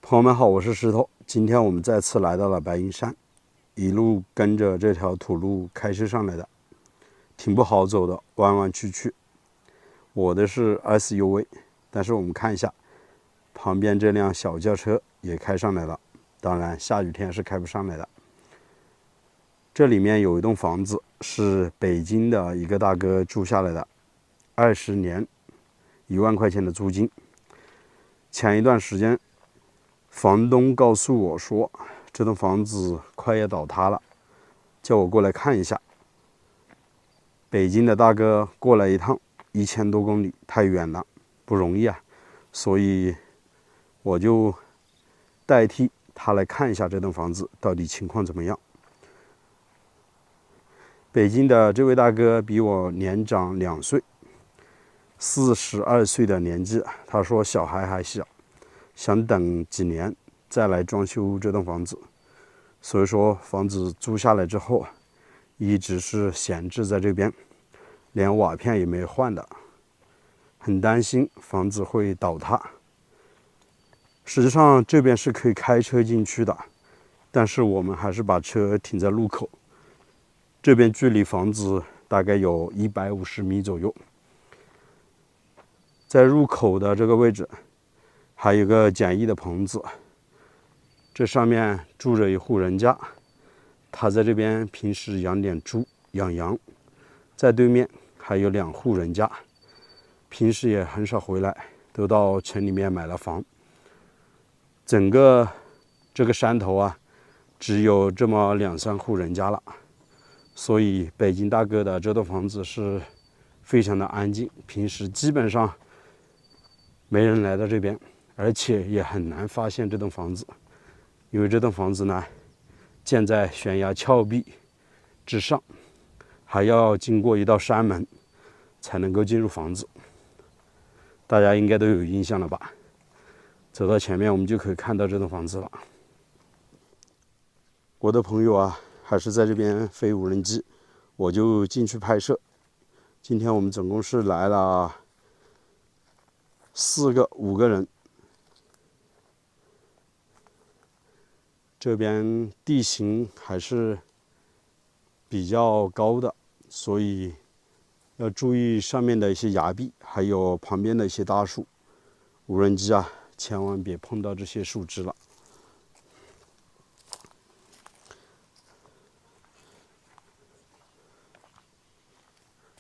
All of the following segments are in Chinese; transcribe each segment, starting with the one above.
朋友们好，我是石头。今天我们再次来到了白云山，一路跟着这条土路开车上来的，挺不好走的，弯弯曲曲。我的是 SUV， 但是我们看一下，旁边这辆小轿车也开上来了，当然下雨天是开不上来的。这里面有一栋房子是北京的一个大哥住下来的，20年，1万块钱的租金。前一段时间房东告诉我说，这栋房子快要倒塌了，叫我过来看一下。北京的大哥过来一趟，1000多公里，太远了，不容易啊，所以我就代替他来看一下这栋房子到底情况怎么样。北京的这位大哥比我年长2岁，42岁的年纪，他说小孩还小，想等几年再来装修这栋房子，所以说房子租下来之后，一直是闲置在这边，连瓦片也没换的，很担心房子会倒塌。实际上这边是可以开车进去的，但是我们还是把车停在路口。这边距离房子大概有150米左右，在入口的这个位置还有个简易的棚子，这上面住着一户人家，他在这边平时养点猪养羊，在对面还有2户人家，平时也很少回来，都到城里面买了房。整个这个山头啊，只有这么2、3户人家了，所以北京大哥的这栋房子是非常的安静，平时基本上没人来到这边，而且也很难发现这栋房子，因为这栋房子呢建在悬崖峭壁之上，还要经过一道山门才能够进入房子。大家应该都有印象了吧？走到前面我们就可以看到这栋房子了。我的朋友啊还是在这边飞无人机，我就进去拍摄。今天我们总共是来了5个人。这边地形还是比较高的，所以要注意上面的一些崖壁，还有旁边的一些大树。无人机啊，千万别碰到这些树枝了。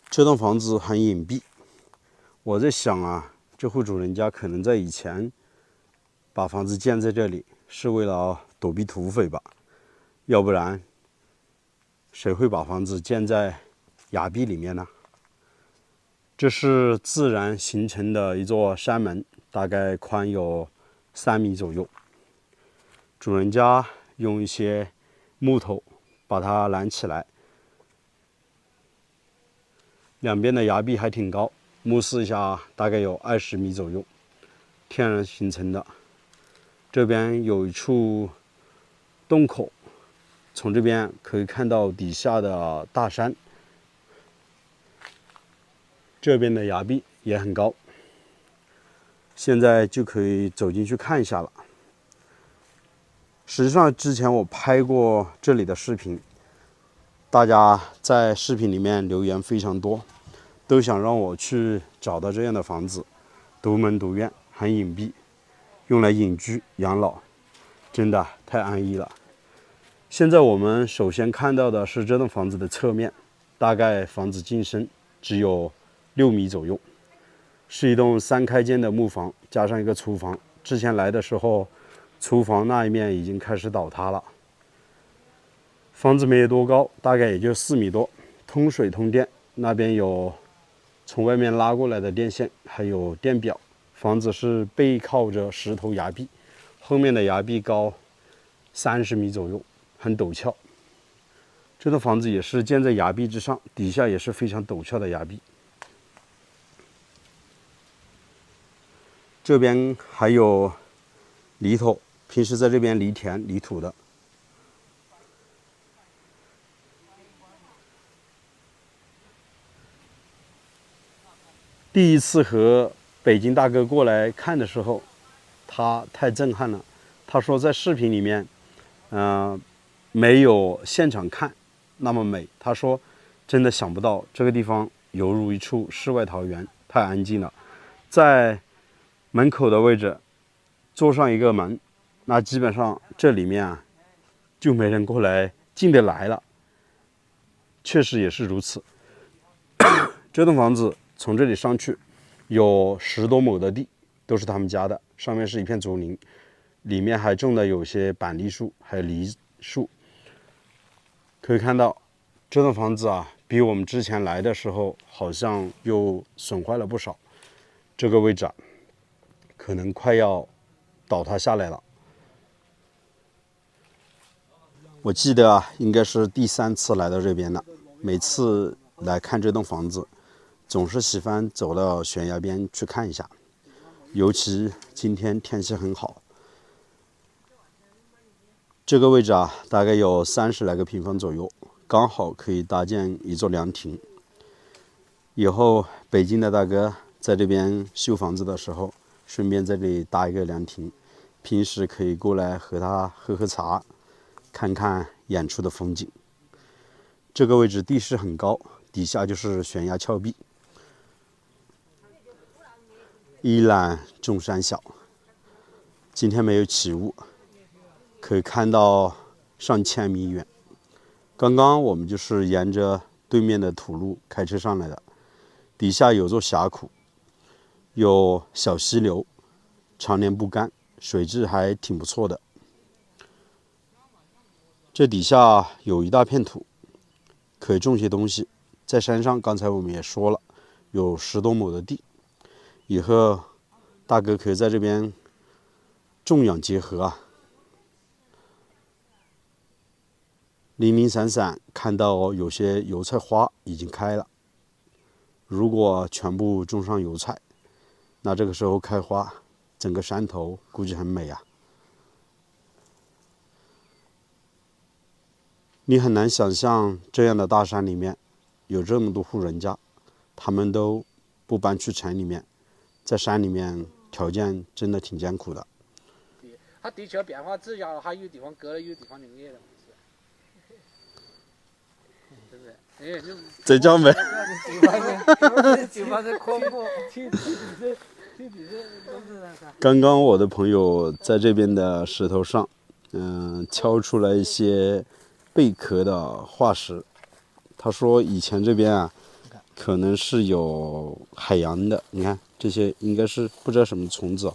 这栋房子很隐蔽，我在想啊，这户主人家可能在以前把房子建在这里，是为了躲避土匪吧？要不然谁会把房子建在崖壁里面呢？这是自然形成的一座山门，大概宽有3米左右。主人家用一些木头把它拦起来，两边的崖壁还挺高，目视一下大概有20米左右，天然形成的。这边有一处洞口，从这边可以看到底下的大山。这边的崖壁也很高，现在就可以走进去看一下了。实际上之前我拍过这里的视频，大家在视频里面留言非常多，都想让我去找到这样的房子，独门独院，很隐蔽，用来隐居养老，真的太安逸了。现在我们首先看到的是这栋房子的侧面，大概房子进深只有6米左右，是一栋3开间的木房，加上一个厨房。之前来的时候，厨房那一面已经开始倒塌了。房子没多高，大概也就4米多，通水通电，那边有从外面拉过来的电线，还有电表。房子是背靠着石头崖壁，后面的崖壁高30米左右，很陡峭。这栋房子也是建在崖壁之上，底下也是非常陡峭的崖壁。这边还有犁头，平时在这边犁田犁土的。第一次和北京大哥过来看的时候，他太震撼了，他说在视频里面，没有现场看那么美。他说真的想不到这个地方犹如一处世外桃源，太安静了。在门口的位置做上一个门，那基本上这里面啊就没人过来进得来了。确实也是如此。这栋房子从这里上去有10多亩的地，都是他们家的，上面是一片竹林，里面还种的有些板栗树还有梨树。可以看到这栋房子啊比我们之前来的时候好像又损坏了不少，这个位置啊可能快要倒塌下来了。我记得啊应该是第3次来到这边了，每次来看这栋房子总是喜欢走到悬崖边去看一下，尤其今天天气很好。这个位置啊大概有30来个平方左右，刚好可以搭建一座凉亭。以后北京的大哥在这边修房子的时候，顺便在这里搭一个凉亭，平时可以过来和他喝喝茶，看看远处的风景。这个位置地势很高，底下就是悬崖峭壁，一览众山小。今天没有起雾，可以看到上千米远。刚刚我们就是沿着对面的土路开车上来的，底下有座峡谷，有小溪流，常年不干，水质还挺不错的。这底下有一大片土，可以种些东西。在山上，刚才我们也说了，有10多亩的地，以后大哥可以在这边种养结合啊。零零散散看到有些油菜花已经开了，如果全部种上油菜，那这个时候开花，整个山头估计很美啊。你很难想象这样的大山里面有这么多户人家，他们都不搬去城里面，在山里面条件真的挺艰苦的。它地球变化之下，还有地方割了，有地方就裂了，对不对？哎，浙江没。地方是科普，刚刚我的朋友在这边的石头上，敲出了一些贝壳的化石。他说以前这边啊，可能是有海洋的。你看这些应该是不知道什么虫子，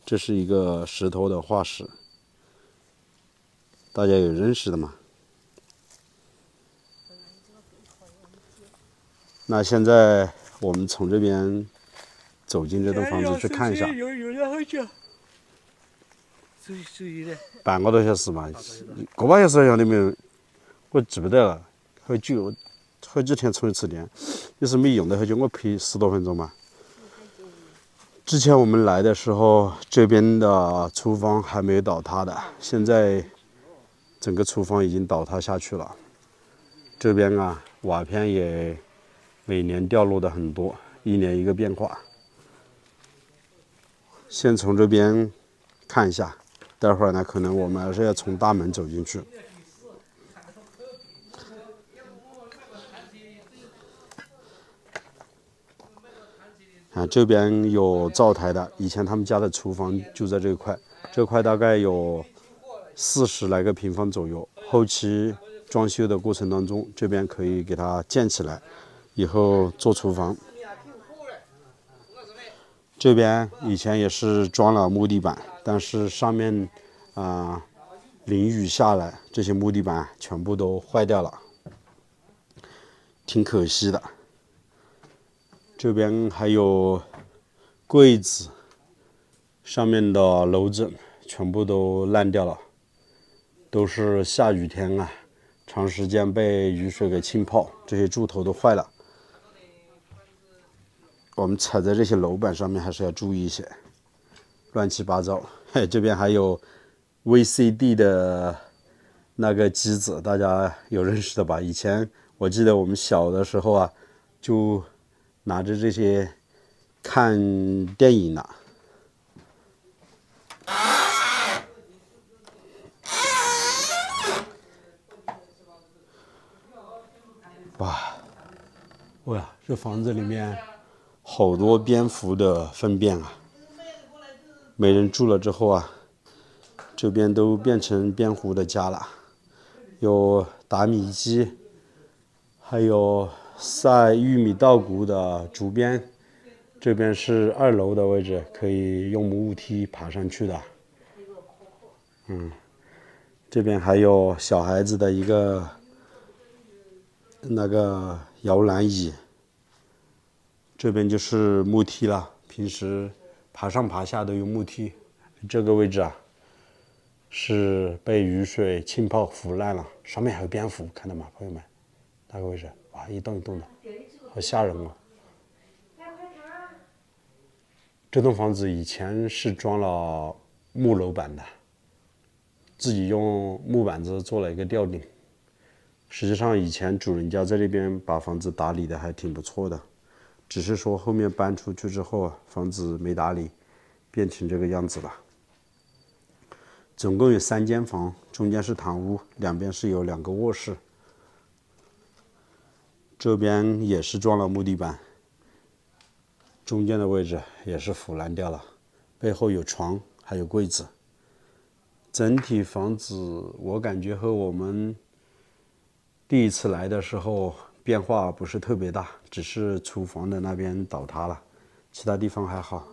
这是一个石头的化石，大家有认识的吗？那现在我们从这边走进这栋房子去看一下。半个多小时嘛，个把小时好像都没有，我记不得了。好几天充一次电，也是没用的，好久我陪10多分钟嘛。之前我们来的时候，这边的厨房还没有倒塌的，现在整个厨房已经倒塌下去了。这边啊，瓦片也每年掉落的很多，一年一个变化。先从这边看一下，待会儿呢，可能我们还是要从大门走进去。这边有灶台的，以前他们家的厨房就在这块，这块大概有40来个平方左右。后期装修的过程当中，这边可以给它建起来，以后做厨房。这边以前也是装了木地板，但是上面淋雨下来，这些木地板全部都坏掉了，挺可惜的。这边还有柜子，上面的楼枕全部都烂掉了，都是下雨天啊，长时间被雨水给浸泡，这些柱头都坏了。我们踩在这些楼板上面还是要注意一些，乱七八糟。这边还有 VCD 的那个机子，大家有认识的吧？以前我记得我们小的时候啊，就拿着这些看电影呢。哇，这房子里面好多蝙蝠的粪便啊！没人住了之后啊，这边都变成蝙蝠的家了。有打米机，还有晒玉米稻谷的竹编。这边是2楼的位置，可以用木屋梯爬上去的。这边还有小孩子的一个那个摇篮椅。这边就是木梯了，平时爬上爬下都用木梯。这个位置啊，是被雨水浸泡腐烂了，上面还有蝙蝠，看到吗，朋友们？那个位置，哇，一动一动的，好吓人哦。这栋房子以前是装了木楼板的，自己用木板子做了一个吊顶。实际上以前主人家在这边把房子打理的还挺不错的，只是说后面搬出去之后啊，房子没打理，变成这个样子了。总共有3间房，中间是堂屋，两边是有2个卧室。这边也是装了木地板，中间的位置也是腐烂掉了，背后有床，还有柜子。整体房子我感觉和我们第一次来的时候变化不是特别大，只是厨房的那边倒塌了，其他地方还好。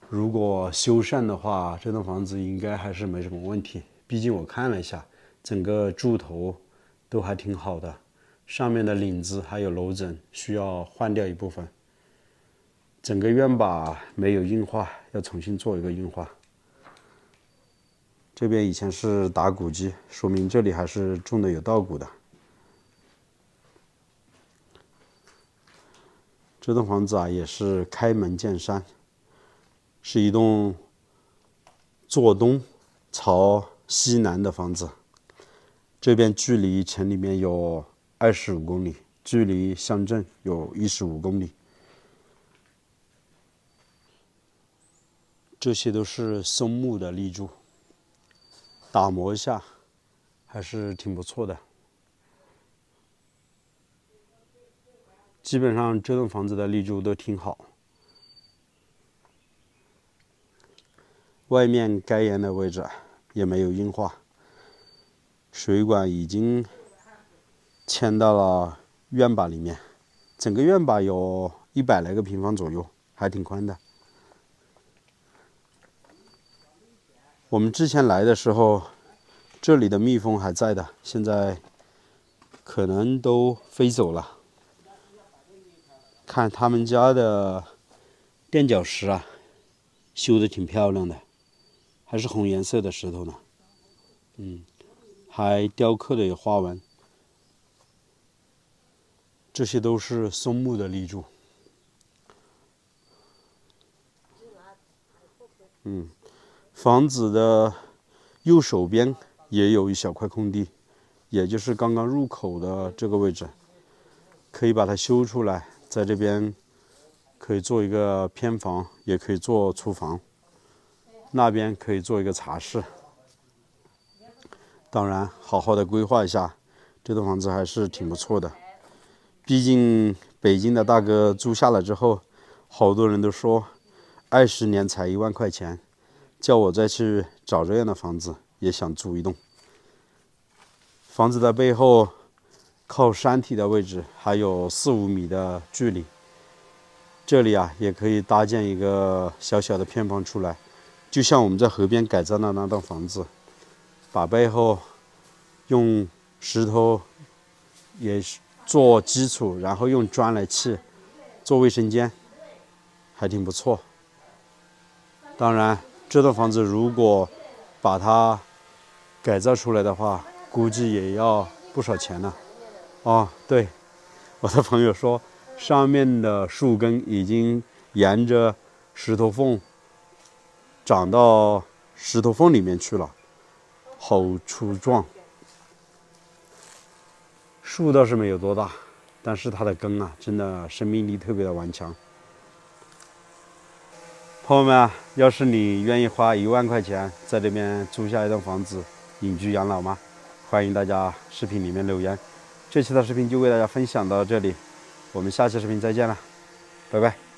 如果修缮的话，这栋房子应该还是没什么问题。毕竟我看了一下，整个柱头都还挺好的，上面的领子还有楼枕需要换掉一部分。整个院把没有硬化，要重新做一个硬化。这边以前是打谷机，说明这里还是种的有稻谷的。这栋房子啊，也是开门见山，是一栋坐东朝西南的房子。这边距离城里面有25公里，距离乡镇有15公里。这些都是松木的立柱，打磨一下还是挺不错的。基本上这栋房子的立柱都挺好。外面该沿的位置也没有硬化，水管已经迁到了院坝里面，整个院坝有100来个平方左右，还挺宽的。我们之前来的时候，这里的蜜蜂还在的，现在可能都飞走了。看他们家的垫脚石啊，修得挺漂亮的，还是红颜色的石头呢。还雕刻的有花纹。这些都是松木的立柱。房子的右手边也有一小块空地，也就是刚刚入口的这个位置，可以把它修出来，在这边可以做一个偏房，也可以做厨房，那边可以做一个茶室。当然，好好的规划一下，这栋房子还是挺不错的。毕竟北京的大哥租下了之后，好多人都说20年才1万块钱，叫我再去找这样的房子，也想租一栋。房子的背后靠山体的位置还有4-5米的距离，这里啊也可以搭建一个小小的偏房出来，就像我们在河边改造的那栋房子，把背后用石头也做基础，然后用砖来砌，做卫生间，还挺不错。当然，这栋房子如果把它改造出来的话，估计也要不少钱呢。哦，对，我的朋友说，上面的树根已经沿着石头缝长到石头缝里面去了，好粗壮。树倒是没有多大，但是它的根啊，真的生命力特别的顽强。朋友们啊，要是你愿意花1万块钱在这边租下一栋房子，隐居养老吗？欢迎大家视频里面留言。这期的视频就为大家分享到这里，我们下期视频再见了，拜拜。